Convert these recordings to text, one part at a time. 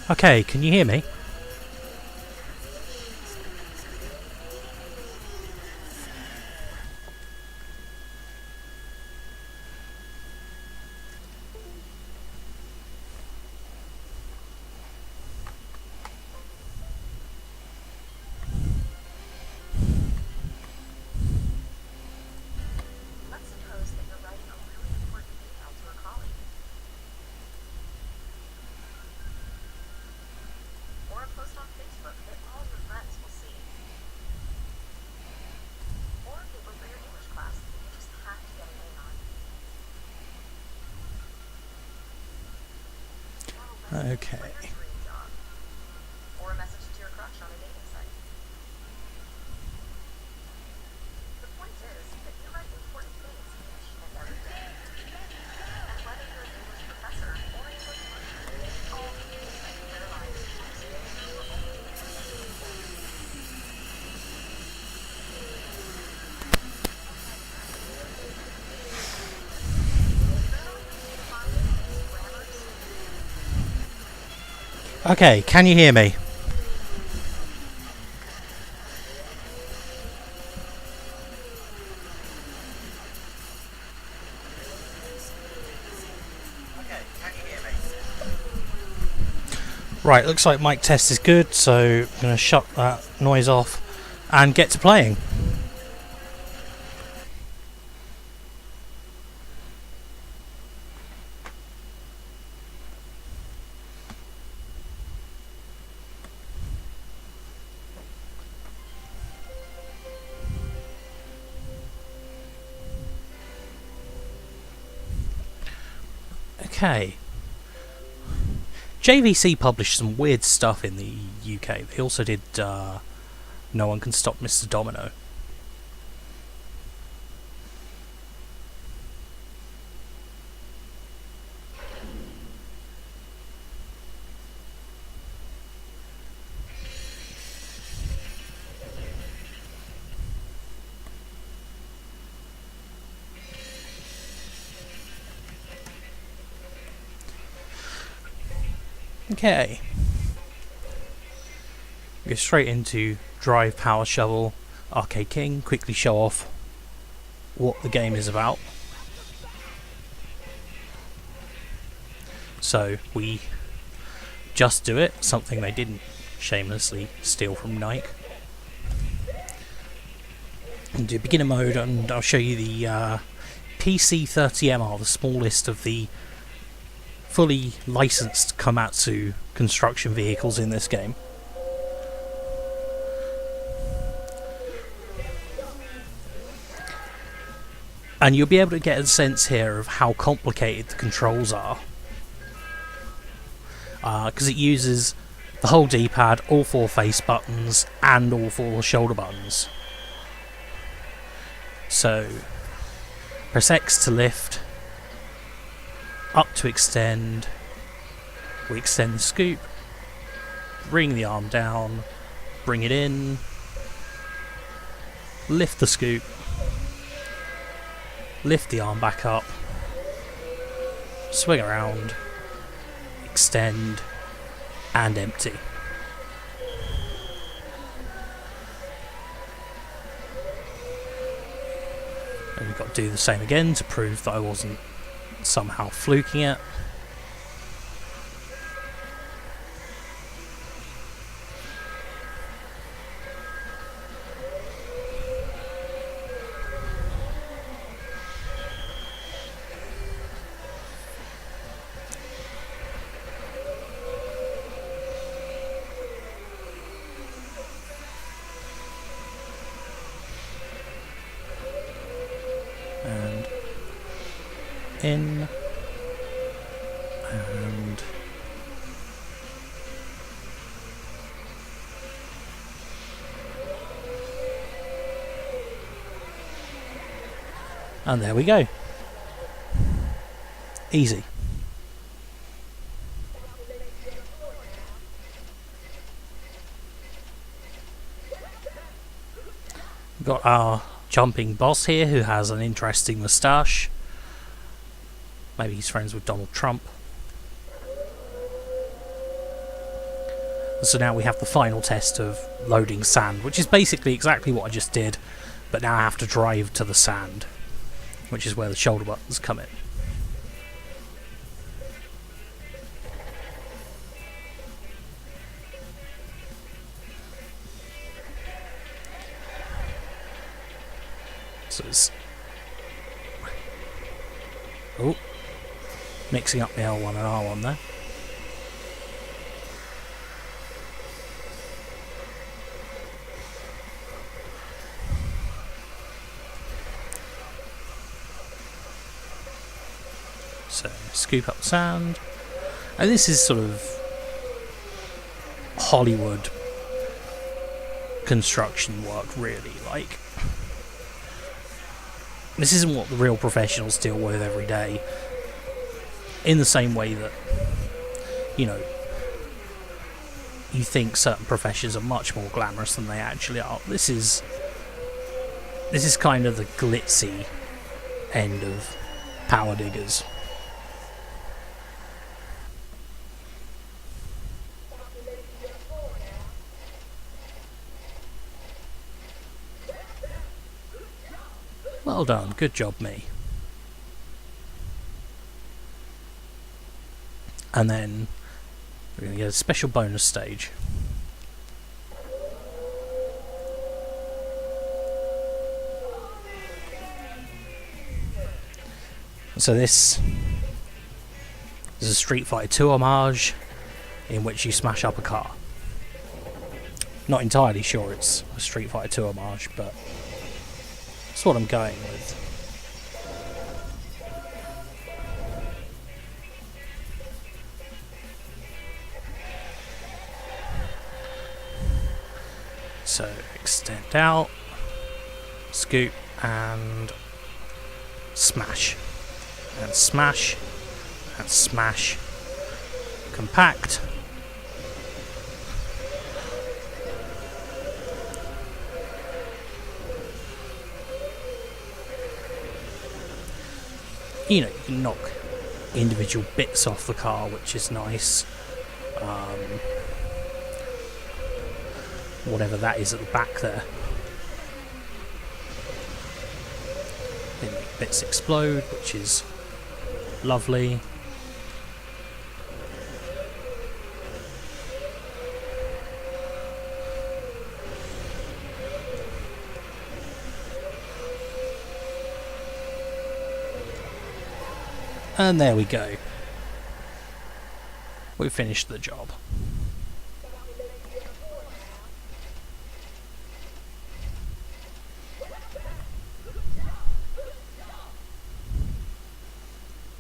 Okay, can you hear me? Okay. Okay, can you hear me? Right, looks like mic test is good, so I'm going to shut that noise off and get to playing. Okay. JVC published some weird stuff in the UK. They also did No One Can Stop Mr. Domino. Okay. Go straight into Drive, Power Shovel, Arcade King, quickly show off what the game is about. So we just do it, something they didn't shamelessly steal from Nike. And do beginner mode, and I'll show you the PC-30MR, the smallest of the fully licensed Komatsu construction vehicles in this game. And you'll be able to get a sense here of how complicated the controls are, because it uses the whole D-pad, all 4 face buttons and all 4 shoulder buttons. So press X to lift, up to extend, we extend the scoop, bring the arm down, bring it in, lift the scoop, lift the arm back up, swing around, extend, and empty. And we've got to do the same again to prove that I wasn't somehow fluking it. And in. And there we go. Easy. We've got our jumping boss here who has an interesting moustache. Maybe he's friends with Donald Trump. So now we have the final test of loading sand, which is basically exactly what I just did, but now I have to drive to the sand, which is where the shoulder buttons come in. So it's... oh, mixing up the L1 and R1 there. So, scoop up the sand. And this is sort of Hollywood construction work, really. Like, this isn't what the real professionals deal with every day. In the same way that, you know, you think certain professions are much more glamorous than they actually are. This is kind of the glitzy end of power diggers. Well done, good job, me. And then we're going to get a special bonus stage. So this is a Street Fighter 2 homage in which you smash up a car. Not entirely sure it's a Street Fighter 2 homage, but that's what I'm going with. So extend out, scoop, and smash, and smash, and smash, compact, you know, you can knock individual bits off the car, which is nice. Whatever that is at the back there. They make bits explode, which is lovely. And there we go. We finished the job.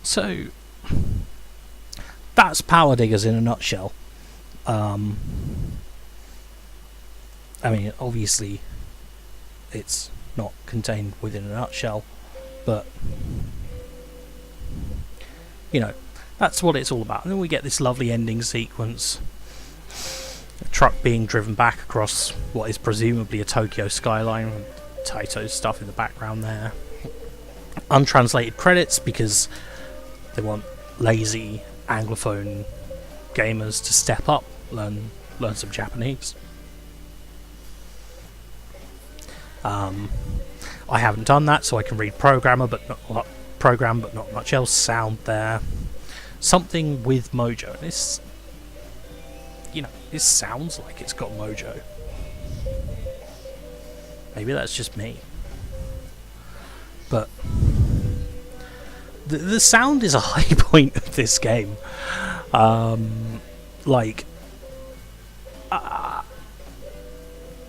So that's Power Diggers in a nutshell. I mean, obviously it's not contained within a nutshell, but you know, that's what it's all about. And then we get this lovely ending sequence. A truck being driven back across what is presumably a Tokyo skyline, with Taito stuff in the background there. Untranslated credits because they want lazy Anglophone gamers to step up, learn some Japanese. I haven't done that, so I can read program, but not much else. Sound there, something with mojo. This, you know, this sounds like it's got mojo. Maybe that's just me, but the sound is a high point of this game.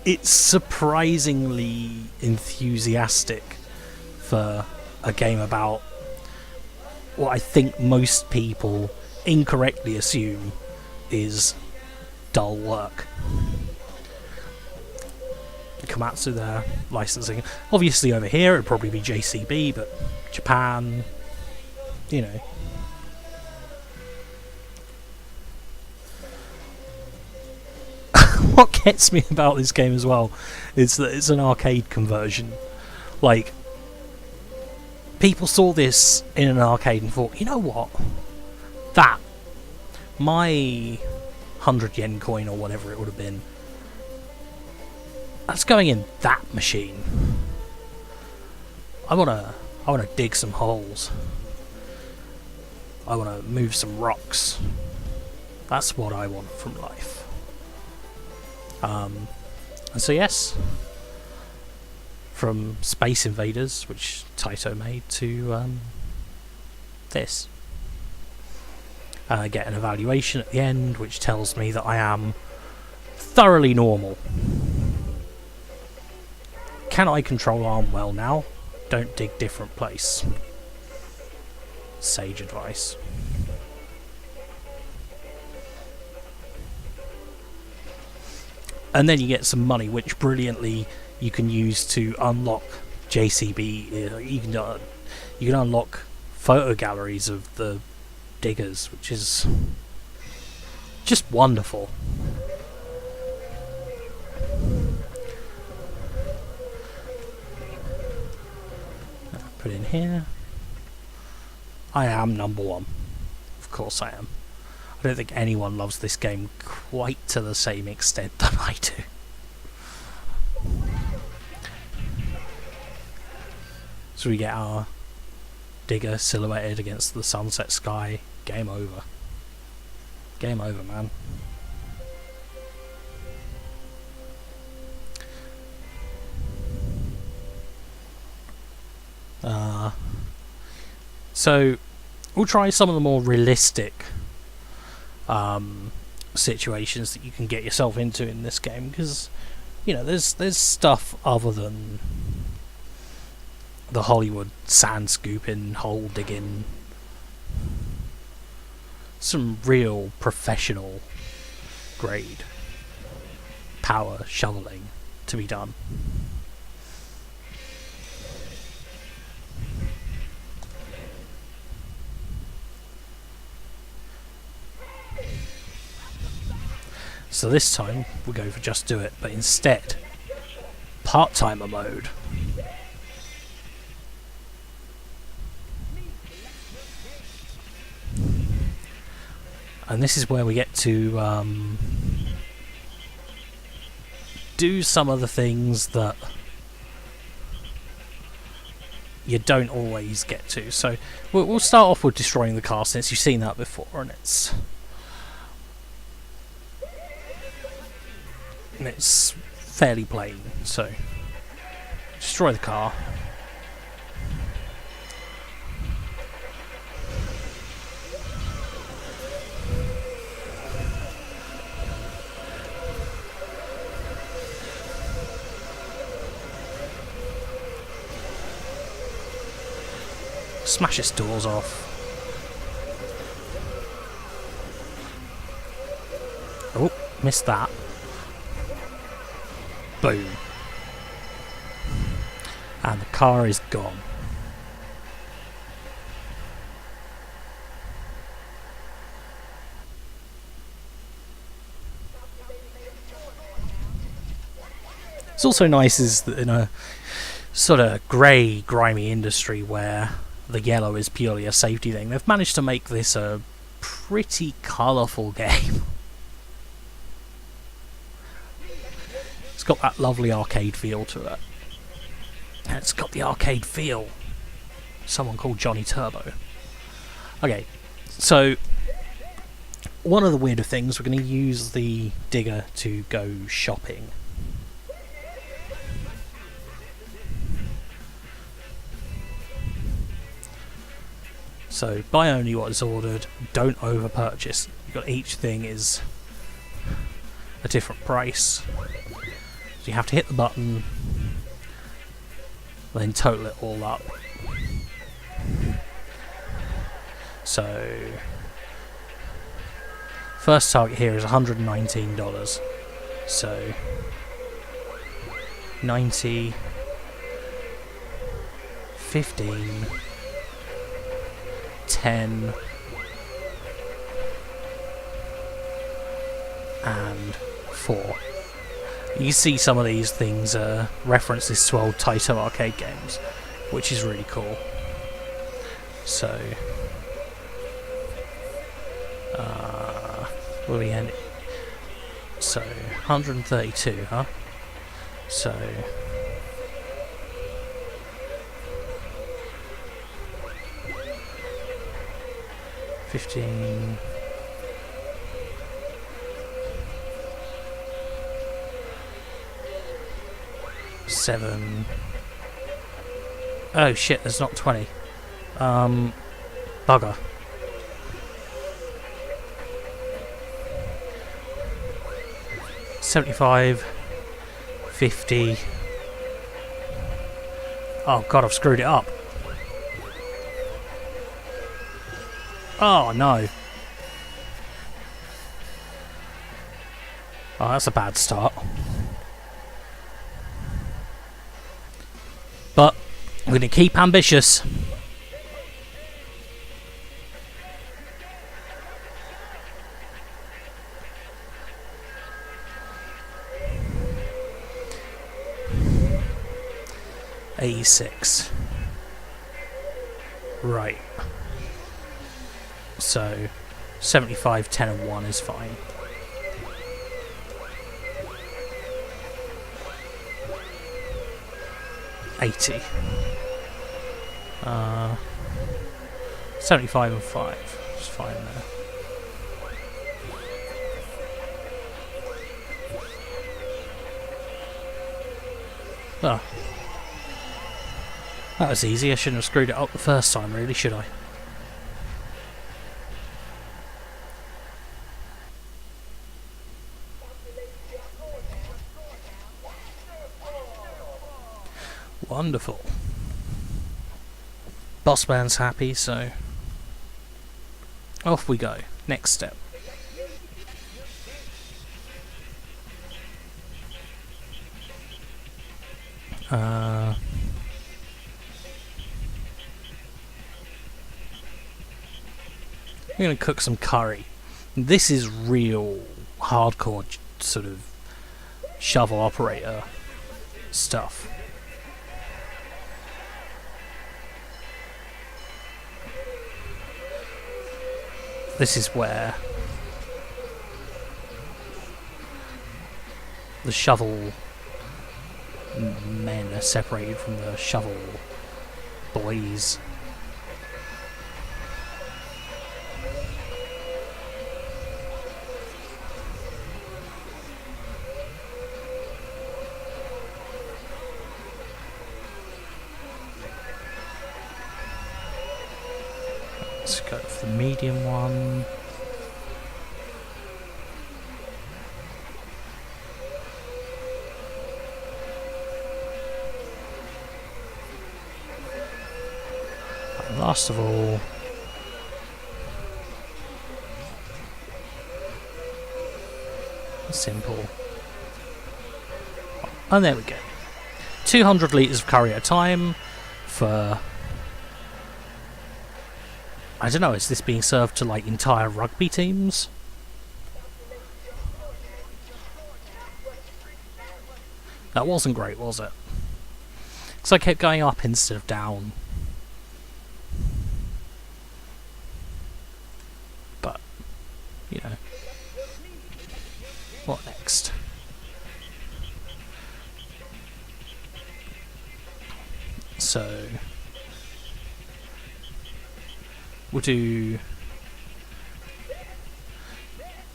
It's surprisingly enthusiastic for a game about what I think most people incorrectly assume is dull work. Komatsu there, licensing. Obviously over here it'd probably be JCB, but Japan, you know. What gets me about this game as well is that it's an arcade conversion. Like, people saw this in an arcade and thought, you know what? My 100 yen coin or whatever it would have been. That's going in that machine. I wanna dig some holes. I wanna move some rocks. That's what I want from life. And so yes, from Space Invaders, which Taito made, to this. I get an evaluation at the end, which tells me that I am thoroughly normal. Can I control arm well now? Don't dig different place. Sage advice. And then you get some money, which brilliantly you can use to unlock JCB. You can unlock photo galleries of the Diggerz, which is just wonderful. Put in here. I am number one. Of course I am. I don't think anyone loves this game quite to the same extent that I do. So we get our Digger silhouetted against the sunset sky. Game over. Game over, man. So we'll try some of the more realistic situations that you can get yourself into in this game, because you know there's stuff other than the Hollywood sand scooping, hole digging, some real professional grade power shoveling to be done. So this time we'll go for Just Do It, but instead part-timer mode. And this is where we get to do some of the things that you don't always get to. So we'll start off with destroying the car, since you've seen that before, and it's fairly plain. So destroy the car. Smash its doors off. Oh, missed that. Boom. And the car is gone. It's also nice is that in a sort of grey, grimy industry where the yellow is purely a safety thing, they've managed to make this a pretty colourful game. It's got that lovely arcade feel to it. And it's got the arcade feel. Someone called Johnny Turbo. Okay, so one of the weirder things, we're going to use the digger to go shopping. So buy only what is ordered, don't over purchase. You've got each thing is a different price. So you have to hit the button, then total it all up. So first target here is $119. So 90, 15, 10, and 4. You see some of these things references to old Taito arcade games, which is really cool. So we'll end it. So 132, huh? So 15. Seven. Oh shit, there's not 20. Bugger. $75, $50. Oh god, I've screwed it up. Oh no. Oh, that's a bad start. But we're going to keep ambitious. $86. Right. So 75, 10 and 1 is fine. $80. 75 and 5. It's fine there. Oh. That was easy. I shouldn't have screwed it up the first time, really, should I? Wonderful. Boss man's happy, so off we go. Next step. I'm going to cook some curry. This is real hardcore sort of shovel operator stuff. This is where the shovel men are separated from the shovel boys. Let's go for the medium one. And last of all, simple. And there we go. 200 litres of curry at a time for... I don't know, is this being served to like entire rugby teams? That wasn't great, was it? Because I kept going up instead of down. But, you know. What next? So... We'll do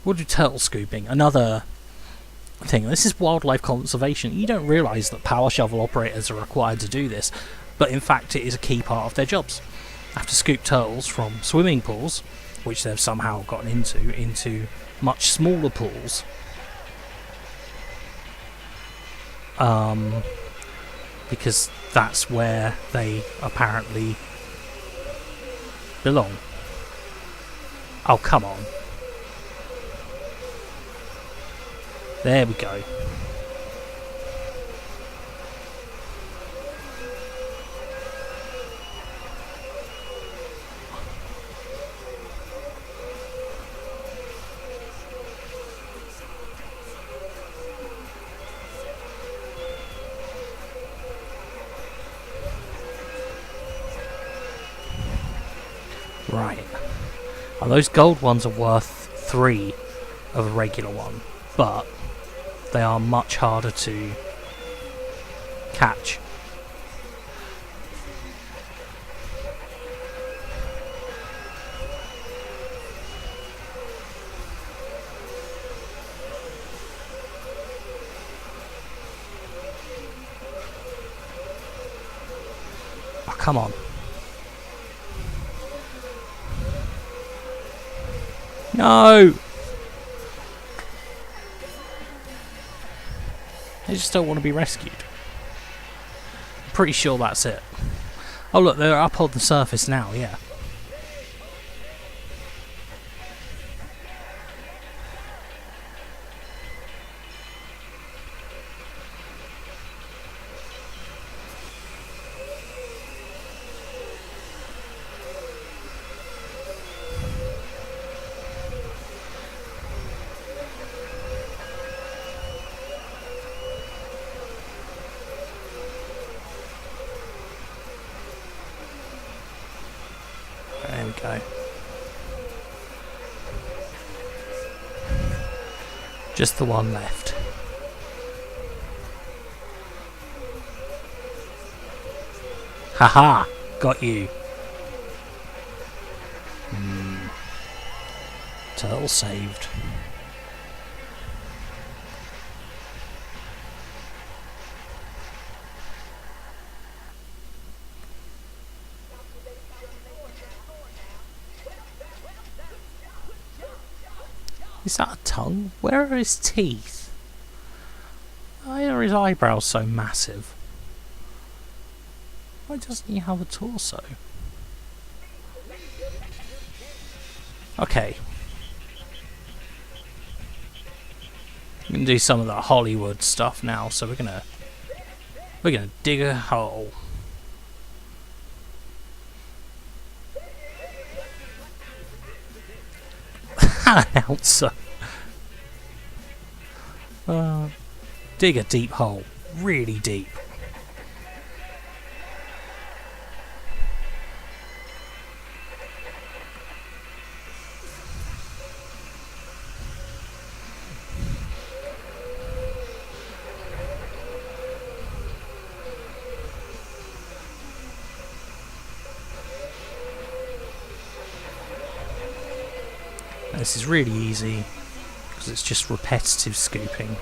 turtle scooping. Another thing. This is wildlife conservation. You don't realise that power shovel operators are required to do this, but in fact it is a key part of their jobs. They have to scoop turtles from swimming pools, which they've somehow gotten into much smaller pools. Because that's where they apparently belong. Oh, come on. There we go. Right. And those gold ones are worth 3 of a regular one, but they are much harder to catch. Oh, come on. No! They just don't want to be rescued. Pretty sure that's it. Oh look, they're up on the surface now, yeah. There we go. Just the one left. Haha! Got you. Turtle saved. Is that a tongue? Where are his teeth? Why are his eyebrows so massive? Why doesn't he have a torso? Okay. We can do some of the Hollywood stuff now, so we're gonna dig a hole. Announcer. Dig a deep hole. Really deep. This is really easy because it's just repetitive scooping.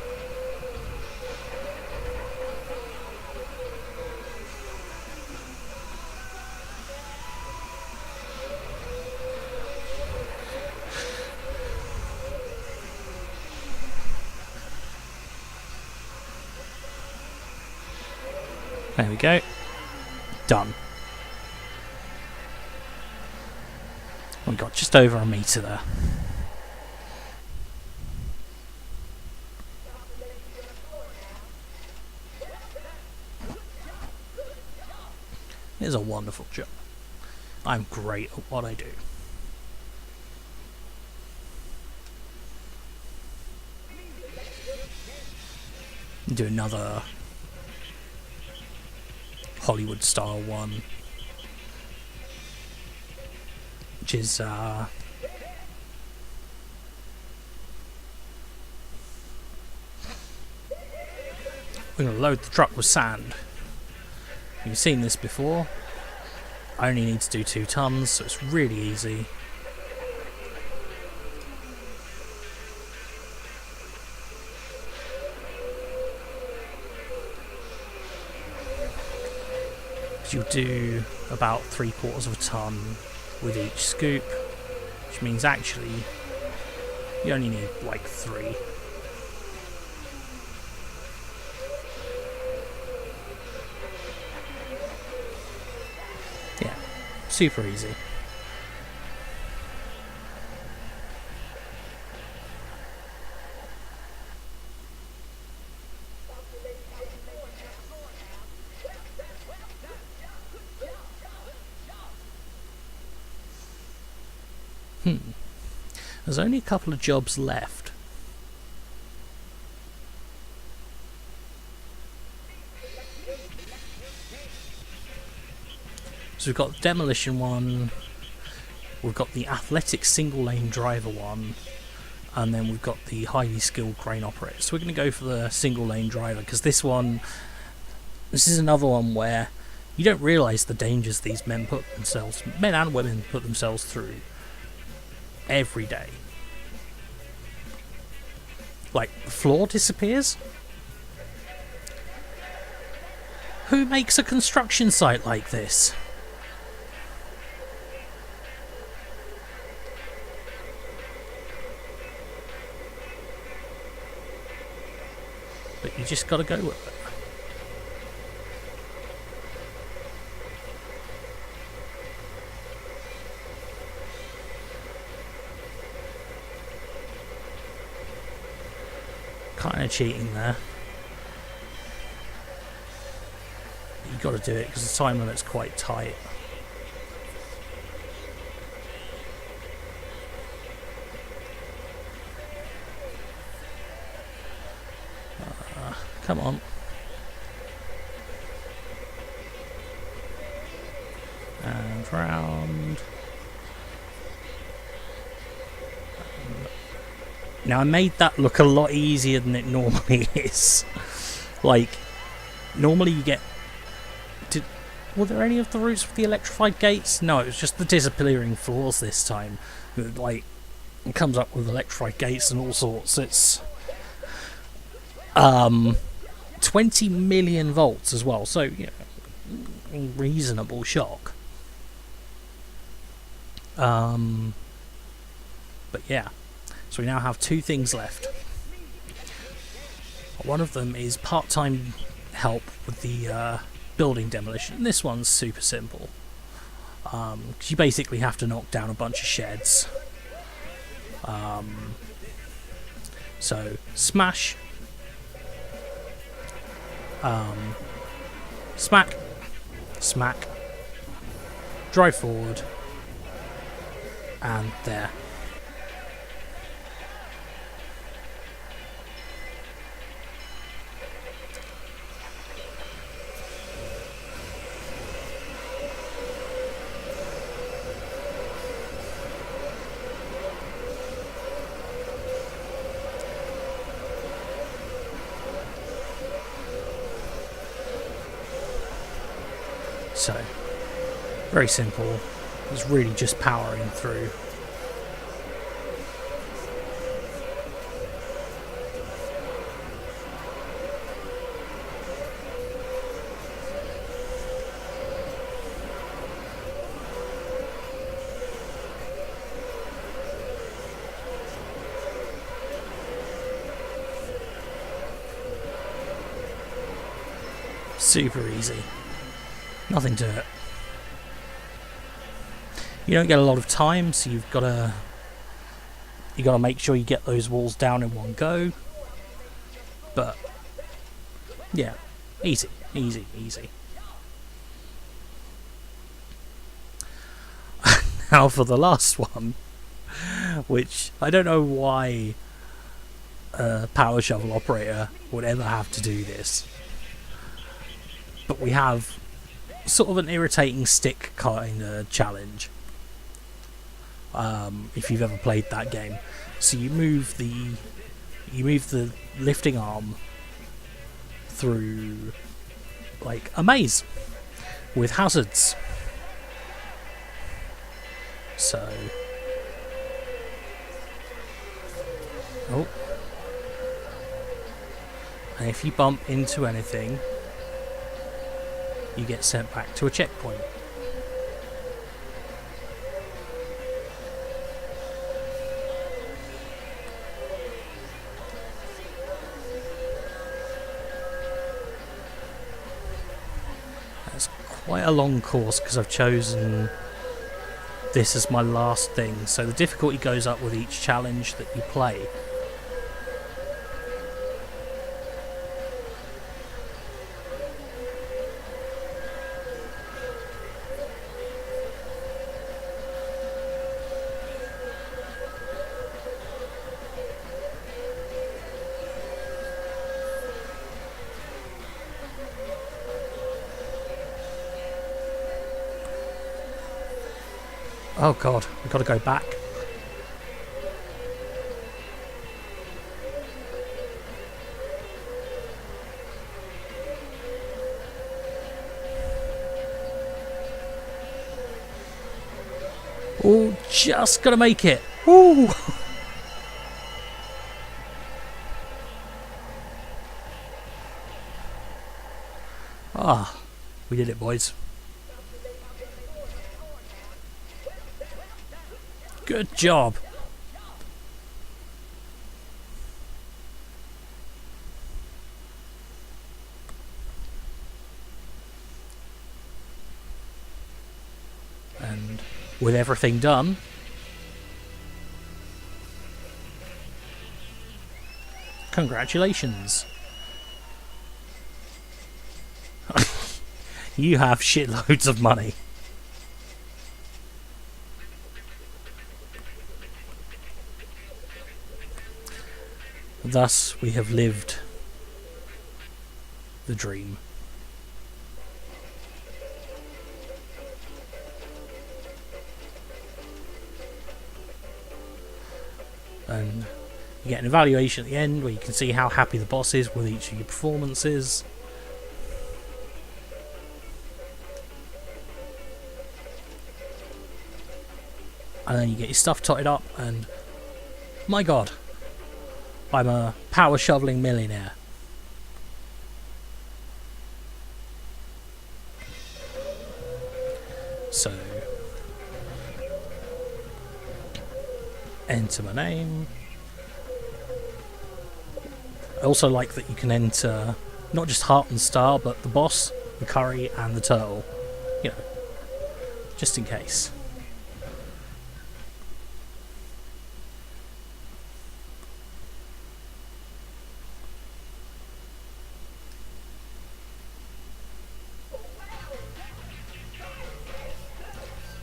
There we go. Done. We got just over a metre there. It is a wonderful job. I'm great at what I do. Do another Hollywood style one, which is we're going to load the truck with sand. You've seen this before. I only need to do 2 tons, so it's really easy. You'll do about 3/4 of a ton with each scoop, which means actually you only need like 3. Yeah, super easy. There's only a couple of jobs left. So we've got the demolition one, we've got the athletic single lane driver one, and then we've got the highly skilled crane operator. So we're going to go for the single lane driver, because this is another one where you don't realise the dangers these men and women put themselves through every day. Like, the floor disappears? Who makes a construction site like this? But you just gotta go with it. Kind of cheating there. You got to do it because the time limit's quite tight. Come on. And round. Now I made that look a lot easier than it normally is. Like, normally you get... Were there any of the routes with the electrified gates? No, it was just the disappearing floors this time. Like, it comes up with electrified gates and all sorts. It's 20 million volts as well, so, you know, reasonable shock. But yeah, so we now have two things left. One of them is part-time help with the building demolition. This one's super simple. You basically have to knock down a bunch of sheds. So smash, smack, smack, drive forward, and there. So, very simple. It's really just powering through. Super easy. Nothing to it. You don't get a lot of time, so you gotta make sure you get those walls down in one go. But yeah, easy, easy, easy. Now for the last one, which I don't know why a power shovel operator would ever have to do this, but we have sort of an irritating stick kind of challenge. If you've ever played that game, so you move the lifting arm through like a maze with hazards. So, and if you bump into anything, you get sent back to a checkpoint. That's quite a long course because I've chosen this as my last thing, so the difficulty goes up with each challenge that you play. Oh god, we've got to go back. Oh, just gotta make it. Woo! Ah, we did it, boys. Good job. And with everything done, congratulations. You have shitloads of money. Thus, we have lived the dream. And you get an evaluation at the end where you can see how happy the boss is with each of your performances. And then you get your stuff totted up, and my god, I'm a power shoveling millionaire. So, enter my name. I also like that you can enter not just heart and star, but the boss, the curry, and the turtle. You know, just in case.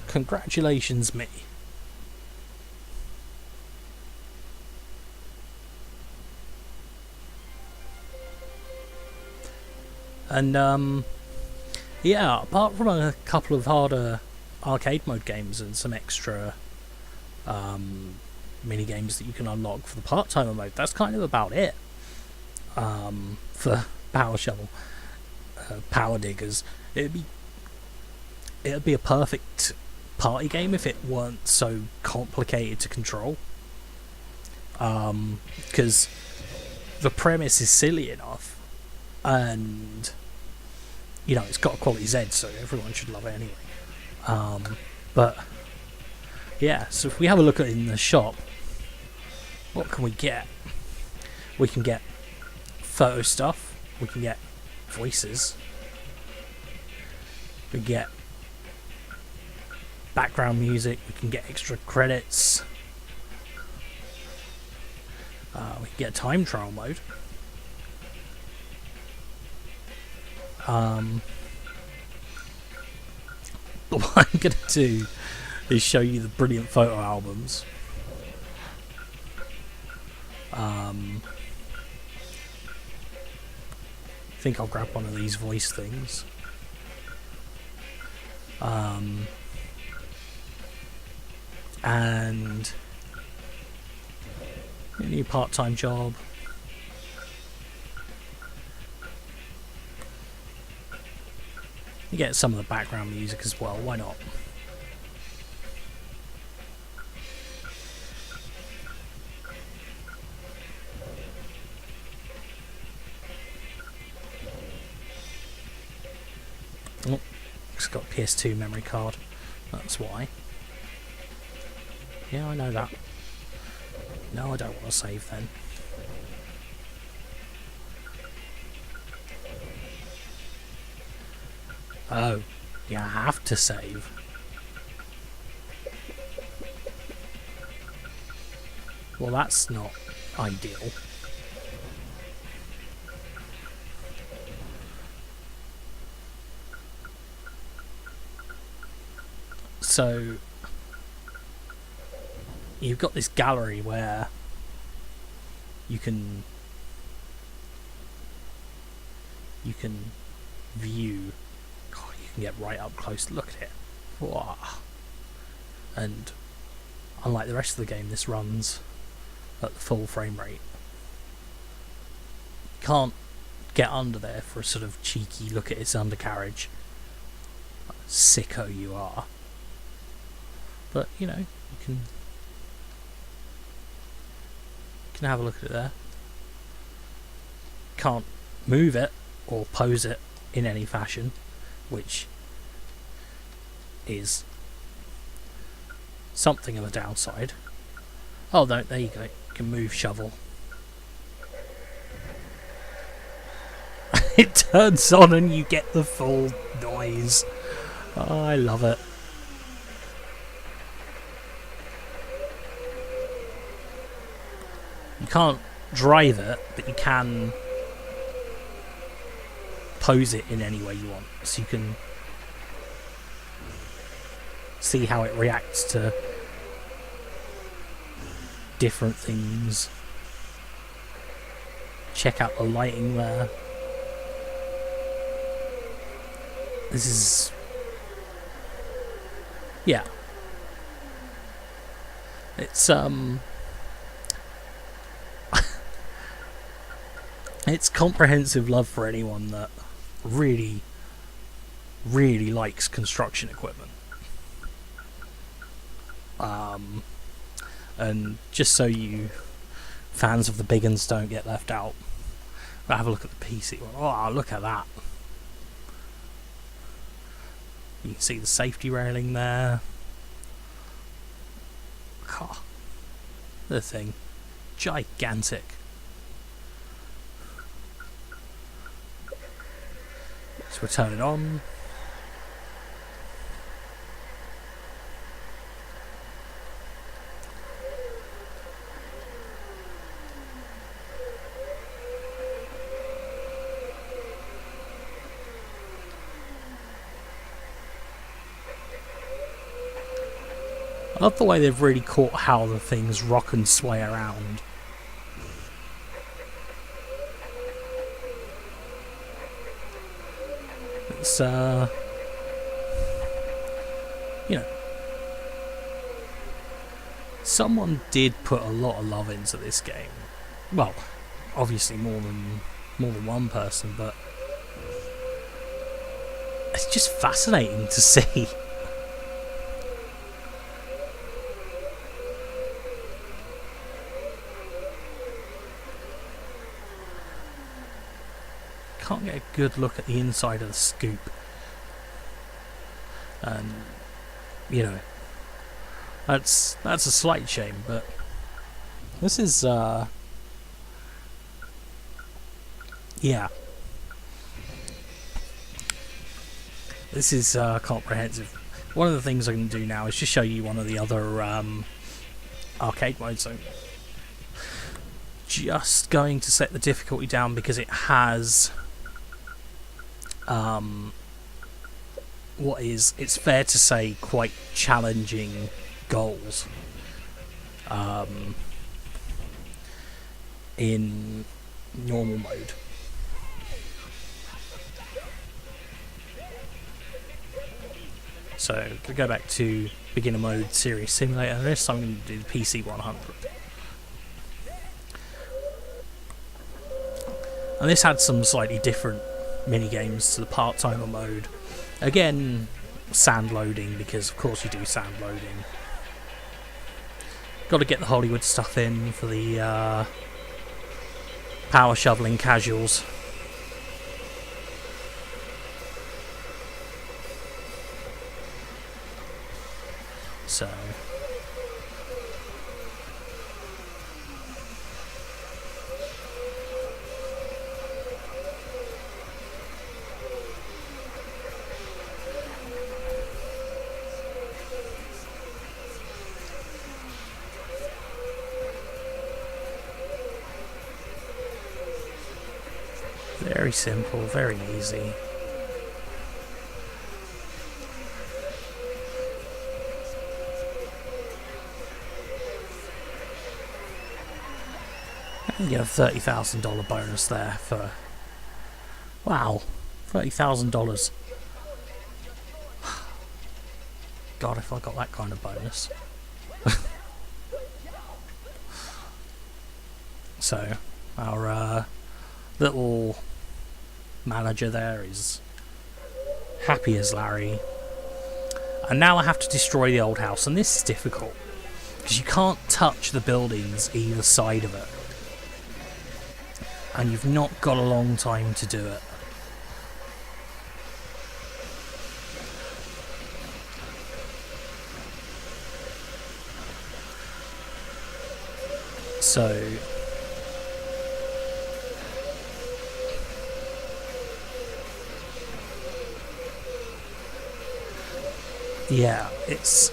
Congratulations, me. And yeah, apart from a couple of harder arcade mode games and some extra mini games that you can unlock for the part-timer mode, that's kind of about it for Power Shovel, Power Diggerz. It'd be a perfect party game if it weren't so complicated to control, because the premise is silly enough, and you know it's got a quality Z, so everyone should love it anyway. But yeah, so if we have a look at it in the shop, what can we get? We can get photo stuff, we can get voices, we can get background music, we can get extra credits, we can get time trial mode. But what I'm going to do is show you the brilliant photo albums. I think I'll grab one of these voice things. And a new part-time job. You get some of the background music as well, why not? Oh, it's got a PS2 memory card, that's why. Yeah, I know that. No, I don't want to save then. Oh, you have to save. Well, that's not ideal. So you've got this gallery where you can view. God, you can get right up close to look at it. Wow. And unlike the rest of the game, this runs at the full frame rate. You can't get under there for a sort of cheeky look at its undercarriage. Sicko you are. But you know, you can have a look at it there. Can't move it or pose it in any fashion, which is something of a downside. Oh no, there you go. You can move shovel. It turns on and you get the full noise. Oh, I love it. You can't drive it, but you can pose it in any way you want. So you can see how it reacts to different things. Check out the lighting there. This is... yeah. It's it's comprehensive love for anyone that really, really likes construction equipment. And just so you fans of the big uns don't get left out, but have a look at the PC one. Oh, look at that. You can see the safety railing there. Oh, the thing. Gigantic. So we'll turn it on. I love the way they've really caught how the things rock and sway around. It's, you know, someone did put a lot of love into this game. Well, obviously more than one person, but it's just fascinating to see. Can't get a good look at the inside of the scoop, and you know, that's a slight shame, but this is yeah, this is comprehensive. One of the things I can do now is just show you one of the other arcade modes. So just going to set the difficulty down because it has what is, it's fair to say, quite challenging goals in normal mode. So to go back to beginner mode, series simulator, this I'm going to do the PC 100. And this had some slightly different mini games to the part-timer mode. Again, sand loading, because of course you do sand loading. Got to get the Hollywood stuff in for the power shoveling casuals. So very simple, very easy. And you get a $30,000 bonus there for... wow, $30,000. God, if I got that kind of bonus. So, our little manager there is happy as Larry. And now I have to destroy the old house, and this is difficult because you can't touch the buildings either side of it, and you've not got a long time to do it. So yeah, it's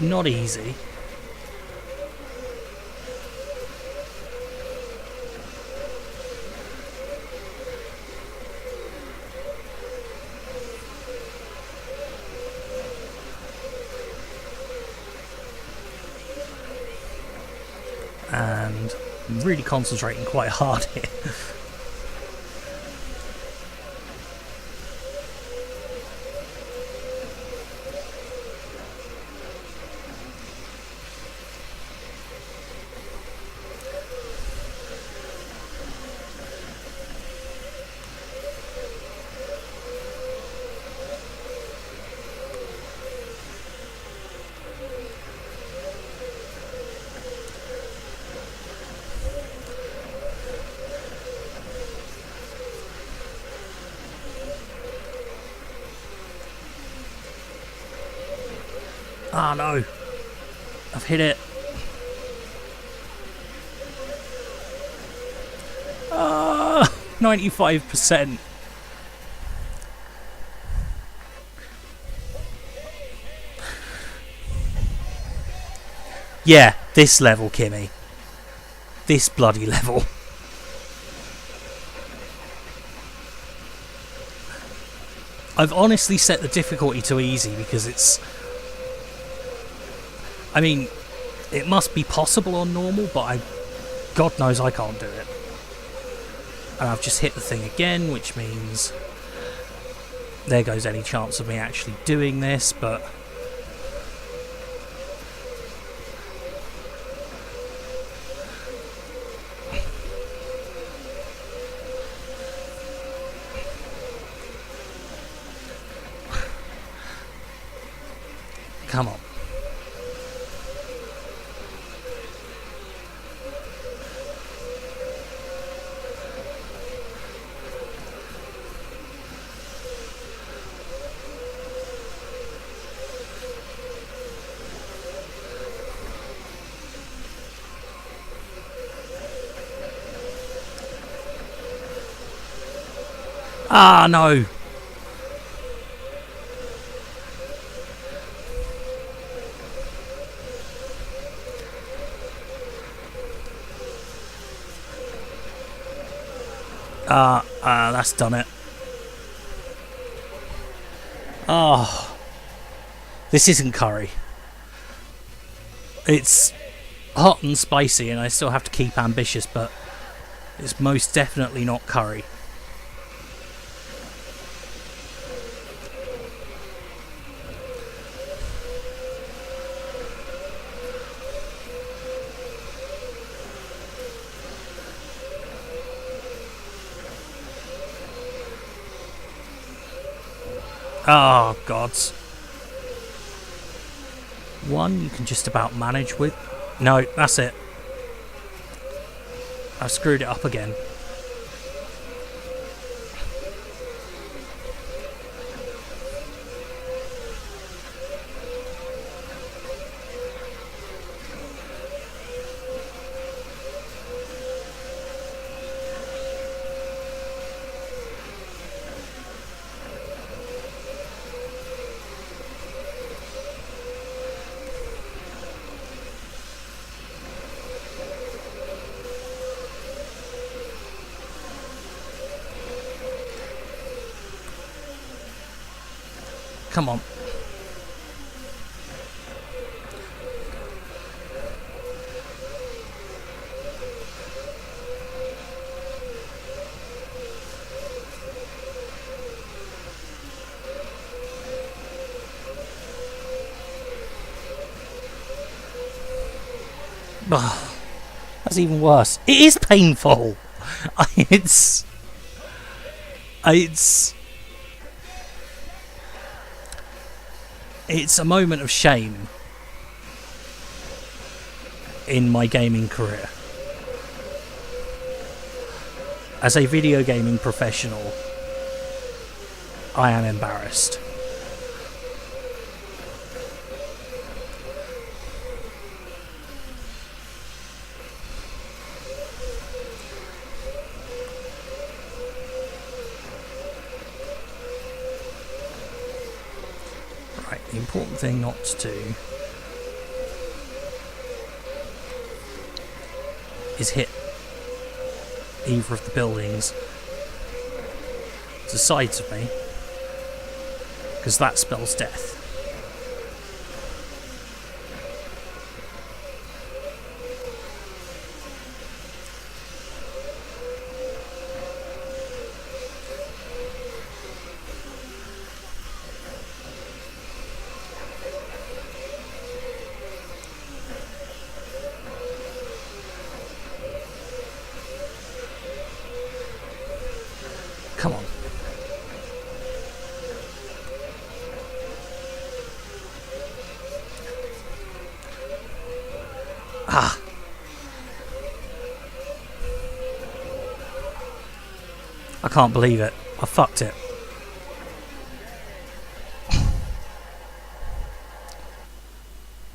not easy. And I'm really concentrating quite hard here. Ah, no. I've hit it. 95%. Yeah, this level, Kimmy. This bloody level. I've honestly set the difficulty to easy because it's... I mean, it must be possible on normal, but God knows I can't do it. And I've just hit the thing again, which means there goes any chance of me actually doing this, but... Come on. Ah, no. That's done it. Oh. This isn't curry. It's hot and spicy, and I still have to keep ambitious, but it's most definitely not curry. Oh, gods. One you can just about manage with. No, that's it. I've screwed it up again. Come on. Oh, that's even worse. It is painful. It's It's a moment of shame in my gaming career. As a video gaming professional, I am embarrassed. Right, the important thing not to do is hit either of the buildings to the sides of me, because that spells death. Come on. Ah. I can't believe it. I fucked it.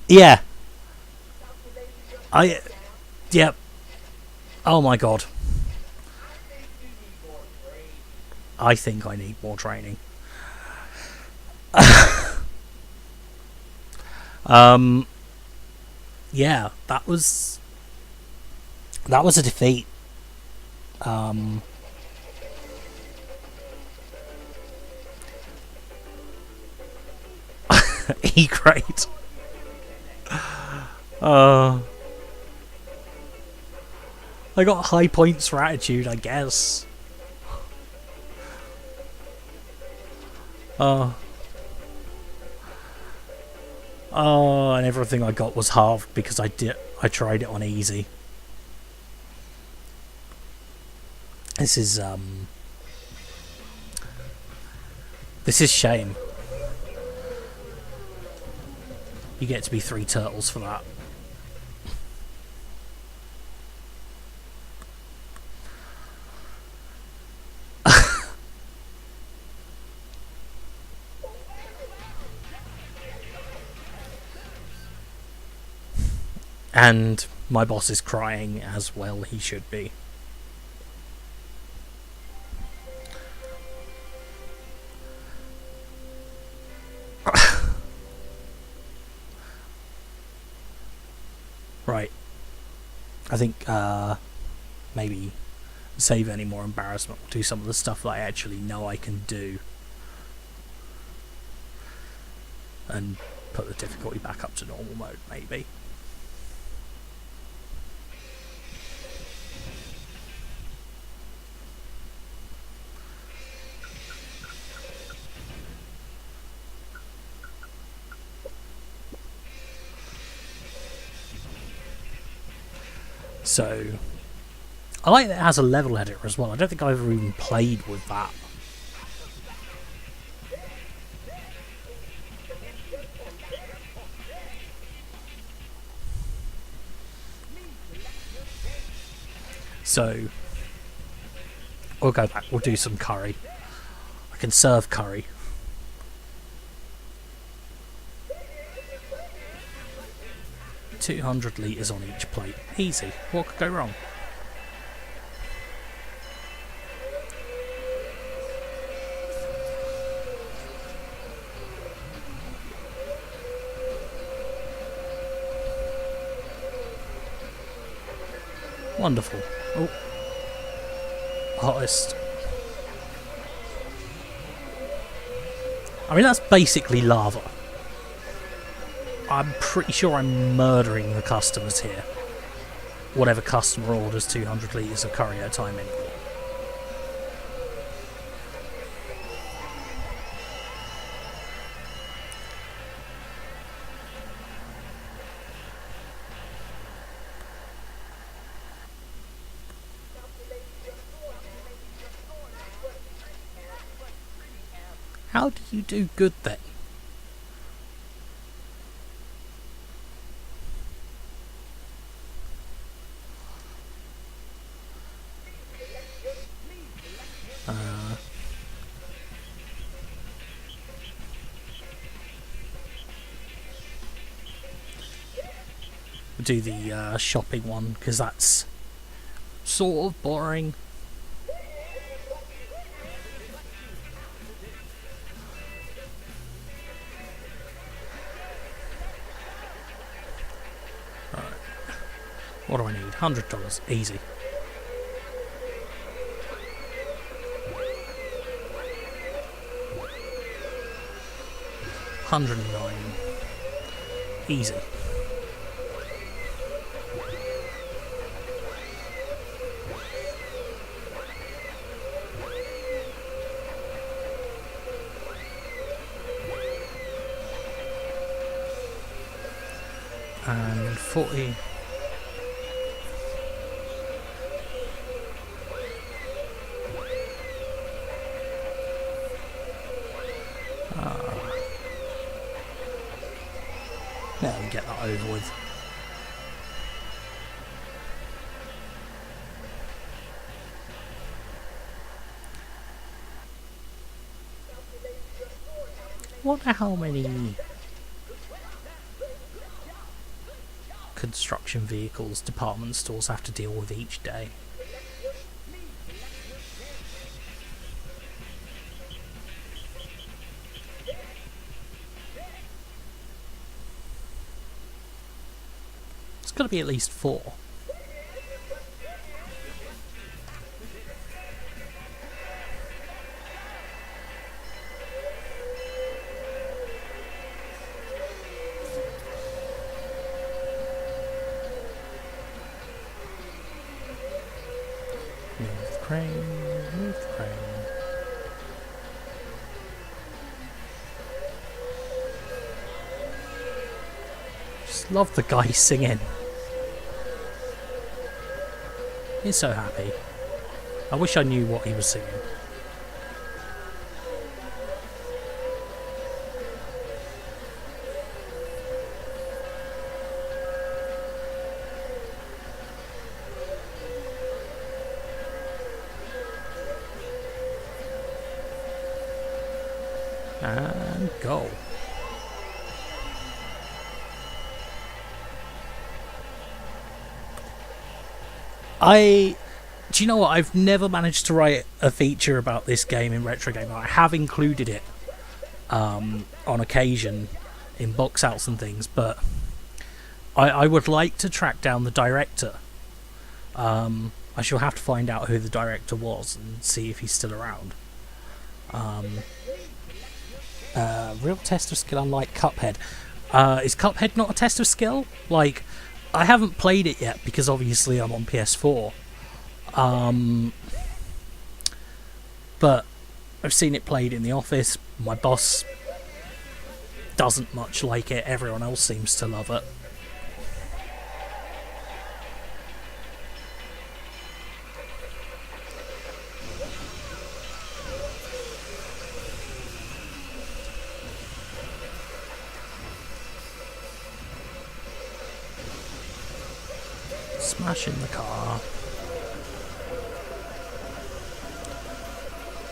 Yeah. Yep. Oh my god. I think I need more training. Yeah, that was a defeat. E grade. I got high points for attitude, I guess. Oh, and everything I got was halved because I tried it on easy. This is shame. You get to be 3 turtles for that. And my boss is crying, as well he should be. Right. I think maybe save any more embarrassment. We'll do some of the stuff that I actually know I can do. And put the difficulty back up to normal mode, maybe. So, I like that it has a level editor as well. I don't think I've ever even played with that. So, we'll go back. We'll do some curry. I can serve curry. $200 litres on each plate. Easy. What could go wrong? Wonderful. Oh. Hottest. I mean, that's basically lava. I'm pretty sure I'm murdering the customers here. Whatever customer orders 200 litres of curry at a time anymore. How do you do good then? We'll do the shopping one, because that's sort of boring. Alright. What do I need? $100. Easy. $109. Easy. And 40. Now we get that over with. Wonder how many construction vehicles department stores have to deal with each day. It's got to be at least 4. Move crane, move crane. Just love the guy singing. He's so happy. I wish I knew what he was singing. And go. Do you know what? I've never managed to write a feature about this game in Retro Gamer. I have included it on occasion in box outs and things, but I would like to track down the director. I shall have to find out who the director was and see if he's still around. Real test of skill, unlike Cuphead. Is Cuphead not a test of skill? Like, I haven't played it yet because obviously I'm on PS4. But I've seen it played in the office. My boss doesn't much like it. Everyone else seems to love it. Smash in the car.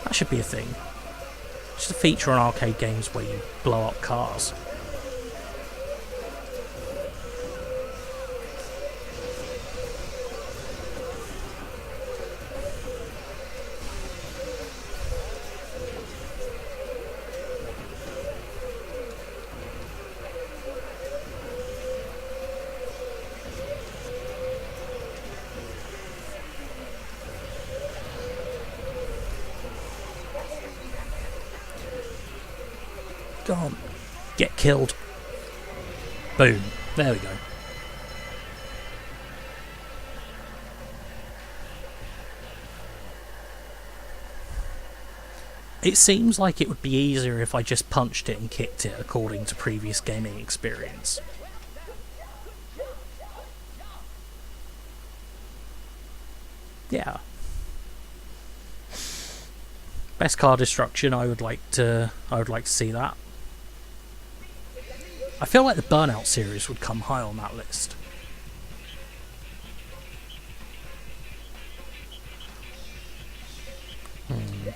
That should be a thing. Just a feature on arcade games where you blow up cars. Go on. Get killed. Boom. There we go. It seems like it would be easier if I just punched it and kicked it according to previous gaming experience. Yeah. Best car destruction, I would like to see that. I feel like the Burnout series would come high on that list. And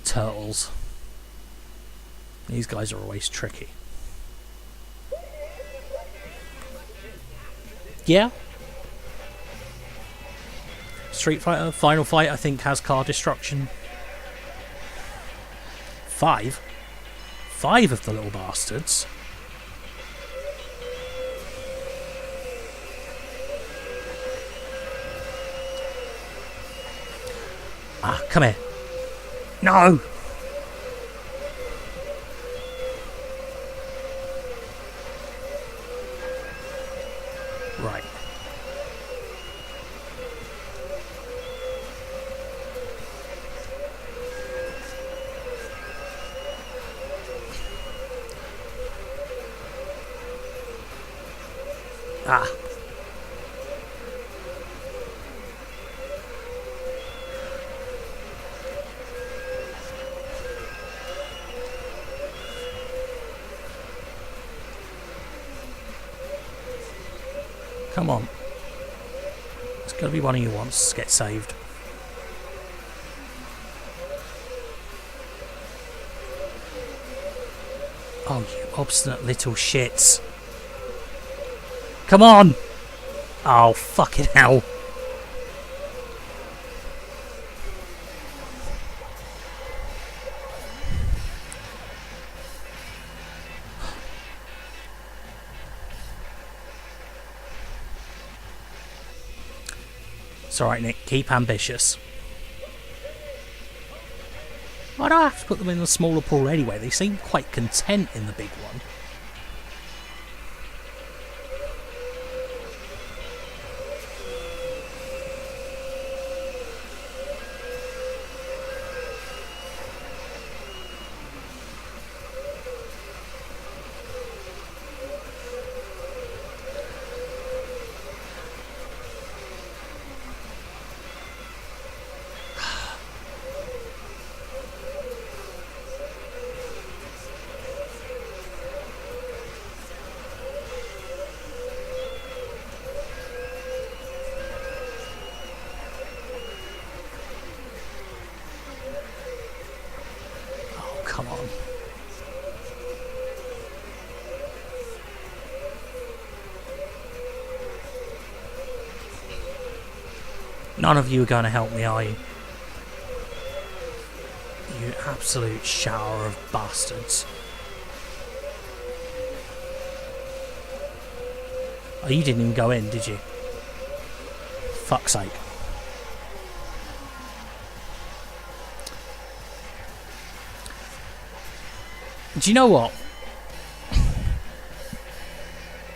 turtles. These guys are always tricky. Yeah. Street Fighter, Final Fight, I think, has car destruction. 5? 5 of the little bastards. Ah, come here. No! Right. Ah. Come on. It's got to be one of you wants to get saved. Oh, you obstinate little shits. Come on! Oh, fucking hell. It's alright, Nick. Keep ambitious. Why do I have to put them in the smaller pool anyway? They seem quite content in the big one. Come on. None of you are going to help me, are you? You absolute shower of bastards. Oh, you didn't even go in, did you? Fuck's sake. Do you know what?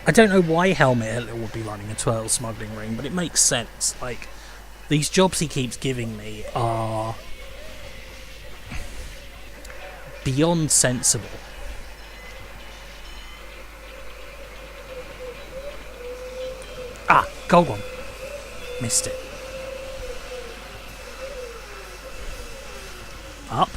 I don't know why Helmet Hitler would be running a turtle smuggling ring, but it makes sense. Like, these jobs he keeps giving me are beyond sensible. Ah, gold one. Missed it. Up.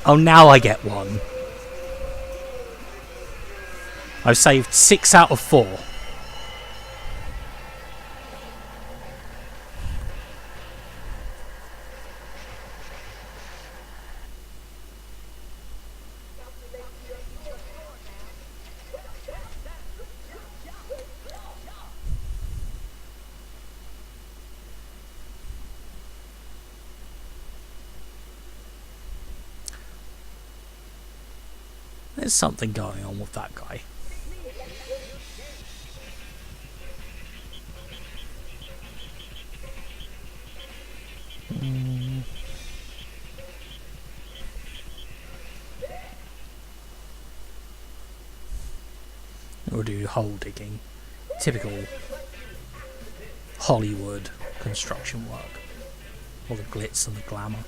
Oh, now I get one. I've saved 6 out of 4. There's something going on with that guy. We'll do hole digging. Typical Hollywood construction work. All the glitz and the glamour.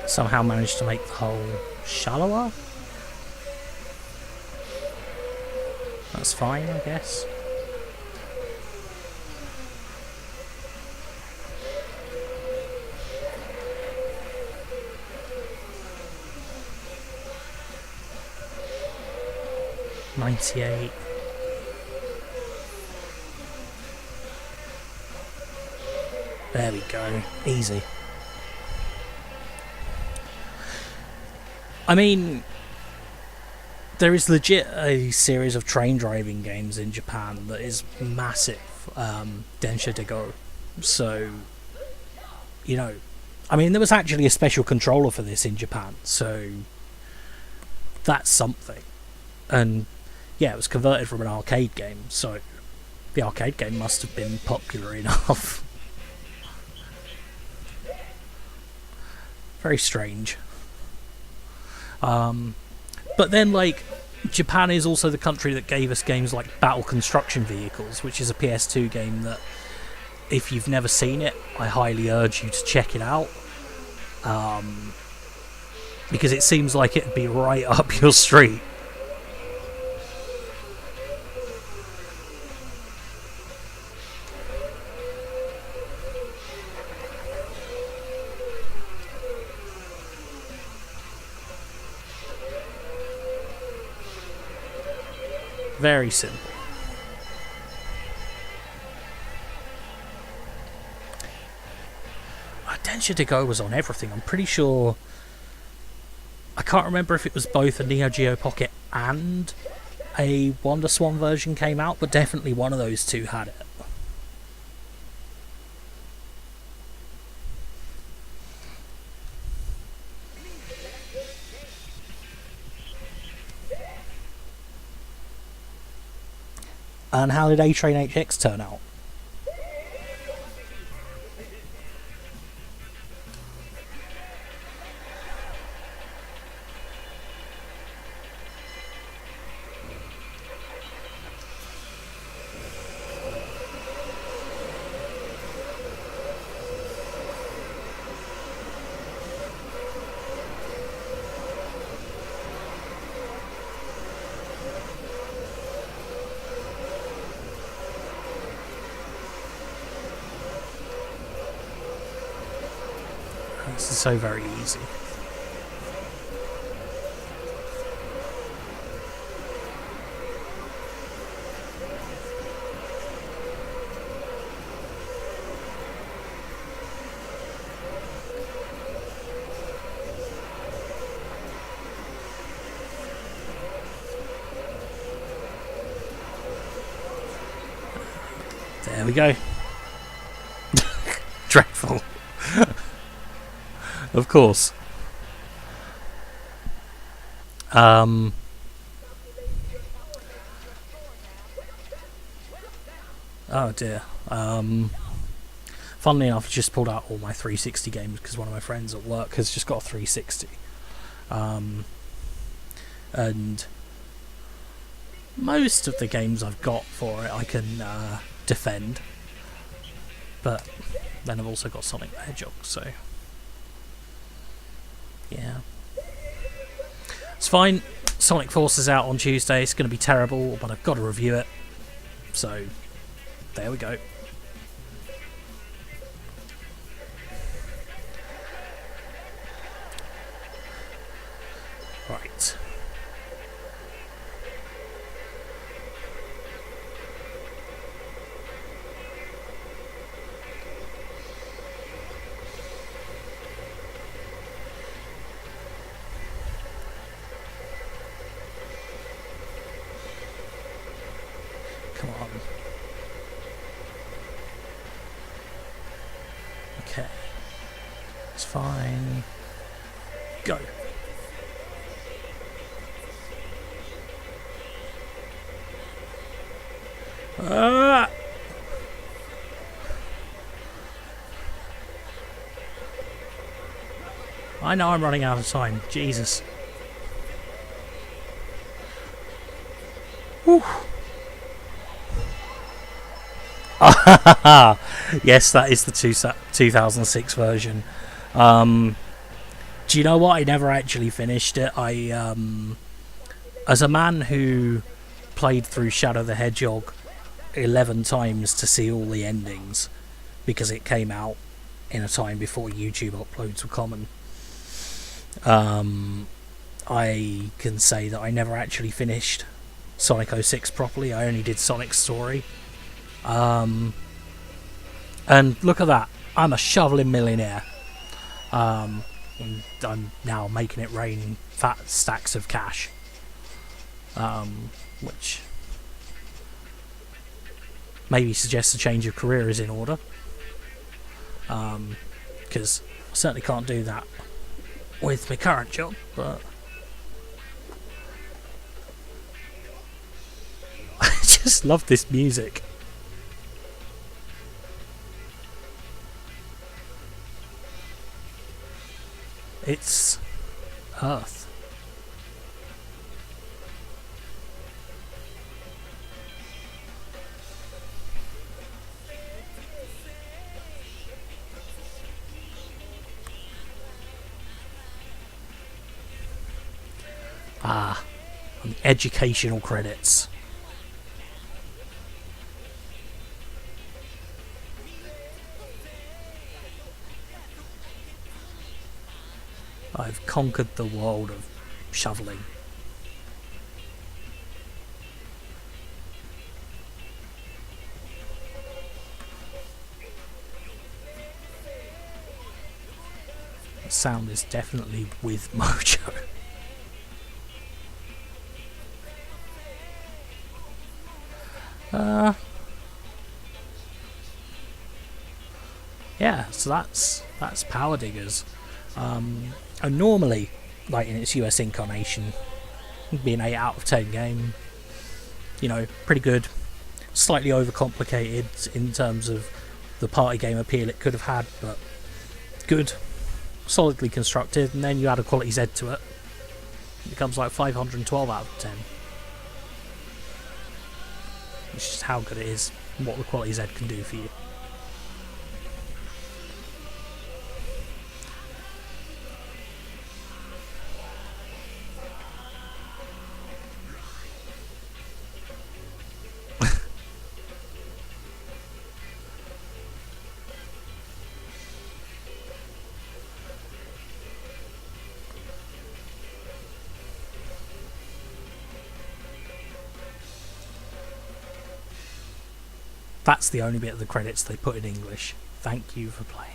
Somehow managed to make the hole shallower. That's fine, I guess. $98. There we go. Easy. I mean, there is legit a series of train driving games in Japan that is massive. Densha Diggerz. So, you know, I mean, there was actually a special controller for this in Japan, so that's something. And yeah, it was converted from an arcade game, so the arcade game must have been popular enough. Very strange. But then, like, Japan is also the country that gave us games like Battle Construction Vehicles, which is a PS2 game that, if you've never seen it, I highly urge you to check it out. Because it seems like it'd be right up your street. Very simple. Densha Diggerz was on everything. I'm pretty sure. I can't remember if it was both a Neo Geo Pocket and a Wonder Swan version came out, but definitely one of those two had it. And how did A-Train HX turn out? This is so very easy. There we go. Dreadful. Of course. Oh dear. Funnily enough, I just pulled out all my 360 games because one of my friends at work has just got a 360. And most of the games I've got for it I can defend. But then I've also got Sonic the Hedgehog, so yeah. It's fine. Sonic Forces out on Tuesday. It's going to be terrible, but I've got to review it. So, there we go. Right. Come on. Okay. It's fine. Go. I know I'm running out of time. Jesus. Whew. Yes, that is the 2006 version. Do you know what? I never actually finished it. As a man who played through Shadow the Hedgehog 11 times to see all the endings, because it came out in a time before YouTube uploads were common, I can say that I never actually finished Sonic 06 properly. I only did Sonic's story. And look at that. I'm a shoveling millionaire. And I'm now making it rain fat stacks of cash. Which maybe suggests a change of career is in order. Because I certainly can't do that with my current job, but I just love this music. It's Earth. And the educational credits. I've conquered the world of shoveling. The sound is definitely with mojo. Yeah, so that's Power Diggerz. And normally, like in its US incarnation, it'd be an 8 out of 10 game. You know, pretty good. Slightly overcomplicated in terms of the party game appeal it could have had, but good. Solidly constructed, and then you add a quality Z to it. It becomes like 512 out of 10. It's just how good it is, and what the quality Z can do for you. That's the only bit of the credits they put in English. Thank you for playing.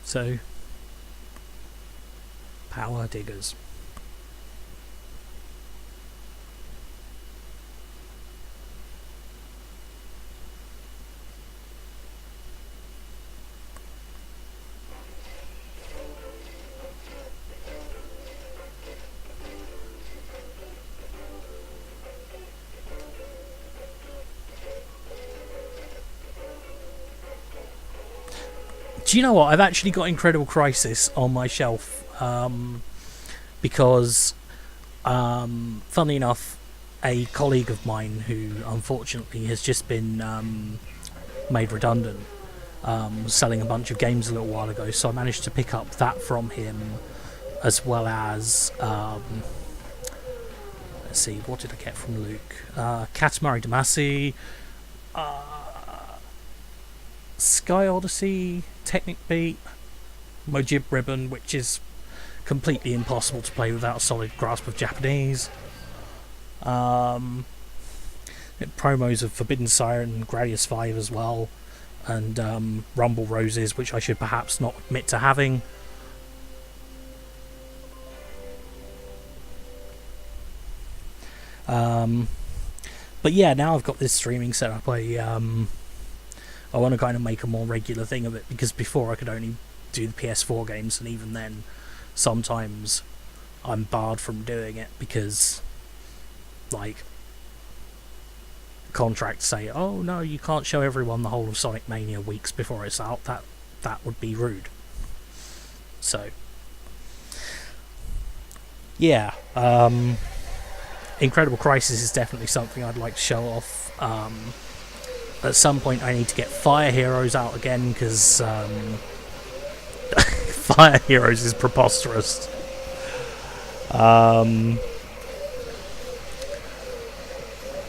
So, Power Diggerz. Do you know what? I've actually got Incredible Crisis on my shelf because, funnily enough, a colleague of mine who unfortunately has just been made redundant was selling a bunch of games a little while ago, so I managed to pick up that from him, as well as let's see, what did I get from Luke? Katamari Damacy, Sky Odyssey, Technic Beat, Mojib Ribbon, which is completely impossible to play without a solid grasp of Japanese. Promos of Forbidden Siren and Gradius 5 as well, and Rumble Roses, which I should perhaps not admit to having. But yeah, now I've got this streaming set up. I want to kind of make a more regular thing of it, because before I could only do the PS4 games, and even then sometimes I'm barred from doing it because, like, contracts say, oh no, you can't show everyone the whole of Sonic Mania weeks before it's out. That would be rude. So yeah, Incredible Crisis is definitely something I'd like to show off. At some point I need to get Fire Heroes out again, because Fire Heroes is preposterous.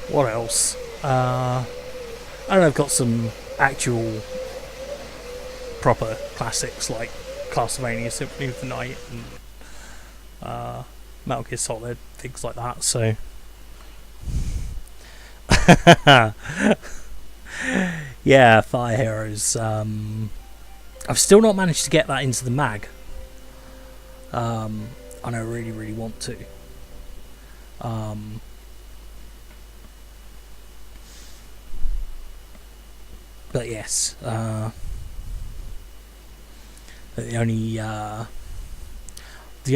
What else? I don't know, I've got some actual proper classics like Castlevania Symphony of the Night and Metal Gear Solid, things like that, so yeah, Fire Heroes. I've still not managed to get that into the mag, and I really, really want to. But yes, the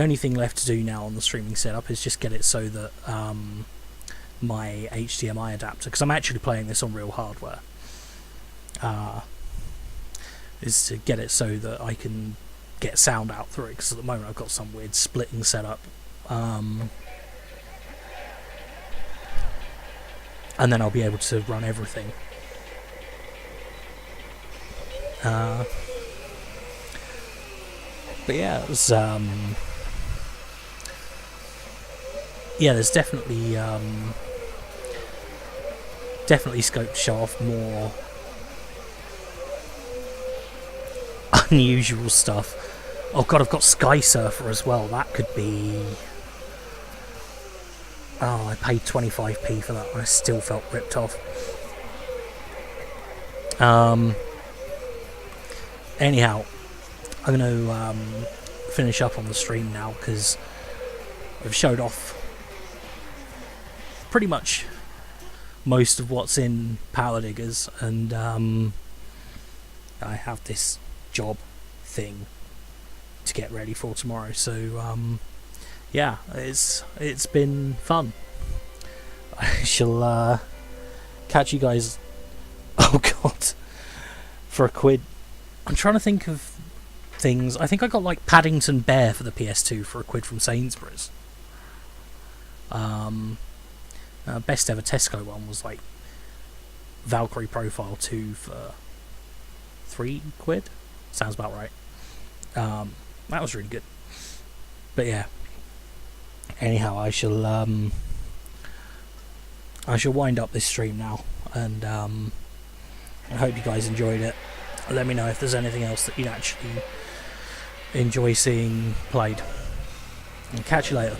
only thing left to do now on the streaming setup is just get it so that my HDMI adapter, because I'm actually playing this on real hardware, is to get it so that I can get sound out through it, because at the moment I've got some weird splitting setup, and then I'll be able to run everything. But yeah, it was yeah, there's definitely scope to show off more unusual stuff. Oh god, I've got Sky Surfer as well. That could be... Oh, I paid 25p for that and I still felt ripped off. Anyhow, I'm going to finish up on the stream now, because I've showed off pretty much most of what's in Power Diggerz, and I have this job thing to get ready for tomorrow, so yeah, it's been fun. I shall catch you guys. Oh god, for £1. I'm trying to think of things. I think I got like Paddington Bear for the PS2 for £1 from Sainsbury's. Best ever Tesco one was like Valkyrie Profile 2 for £3. Sounds about right. That was really good. But yeah. Anyhow, I shall wind up this stream now, and I hope you guys enjoyed it. Let me know if there's anything else that you'd actually enjoy seeing played. And catch you later.